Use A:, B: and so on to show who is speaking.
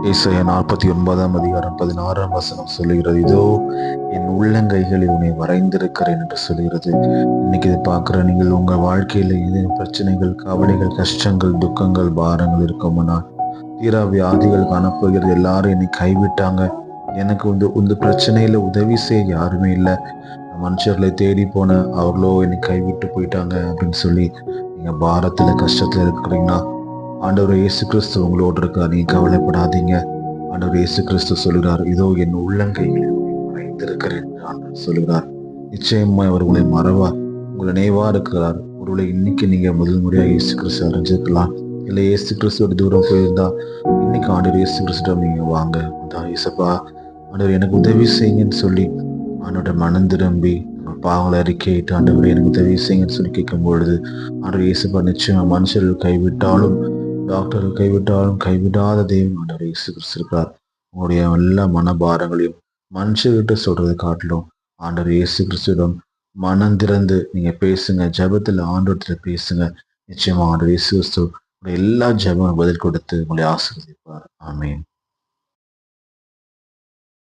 A: ஏசாயா 49:16 சொல்லுகிறது, இதோ என் உள்ளங்கைகளில் உன்னை வரைந்திருக்கிறேன் என்று சொல்லுகிறது. இன்னைக்கு இதை பார்க்குற நீங்கள் உங்கள் வாழ்க்கையில் ஏதேனும் பிரச்சனைகள், கவலைகள், கஷ்டங்கள், துக்கங்கள், பாரங்கள் இருக்குமானால், தீரா வியாதிகள் காணப்போகிறது. எல்லாரும் என்னை கைவிட்டாங்க, எனக்கு இந்த பிரச்சனையில உதவி செய்ய யாருமே இல்லை, மனுஷர்களை தேடி போன அவர்களோ என்னை கைவிட்டு போயிட்டாங்க அப்படின்னு சொல்லி நீங்க பாரத்துல கஷ்டத்துல இருக்கிறீங்கன்னா, ஆண்டவர் இயேசு கிறிஸ்து உங்களோடு இருக்கார். நீங்க கவலைப்படாதீங்க. ஆண்டவர் இயேசு கிறிஸ்து சொல்கிறார், இதோ என் உள்ளங்கைகளில் மறைந்திருக்கிறேன் என்று ஆண்டவர் சொல்கிறார். நிச்சயமா அவர் உங்களை மறவார், உங்களை நினைவா இருக்கிறார். ஒருவேளை இன்னைக்கு நீங்க முதல் முறையா இயேசு கிறிஸ்து அறிஞ்சிருக்கலாம், இல்லை இயேசு கிறிஸ்துவோட தூரம் போயிருந்தா இன்னைக்கு ஆண்டவர் இயேசு கிறிஸ்துவிடம் நீங்க வாங்க. இயேசப்பா, ஆண்டவர் எனக்கு உதவி செய்யுங்கன்னு சொல்லி ஆண்டோட மனம் திரும்பி பாவங்களை அறிக்கையிட்டு ஆண்டவரை எனக்கு உதவி செய்யுங்கன்னு சொல்லி கேட்கும் பொழுது, ஆண்டவர் இயேசுப்பா நிச்சயமா மனுஷர்கள் கைவிட்டாலும், டாக்டர்கள் கைவிட்டாலும் கைவிடாத தெய்வம் ஆண்டவர் இயேசு கிறிஸ்து இருக்கிறார். உங்களுடைய எல்லா மனபாரங்களையும் மனுஷர்கிட்ட சொல்றதை காட்டிலும் ஆண்டவர் இயேசு கிறிஸ்துவிடம் மனம் திறந்து நீங்க பேசுங்க. ஜெபத்துல ஆண்டவரத்துல பேசுங்க. நிச்சயமா ஆண்டவர் இயேசு கிறிஸ்து எல்லா ஜெபம் பதில் கொடுத்து உங்களை ஆசீர்வதிப்பார். ஆமென்.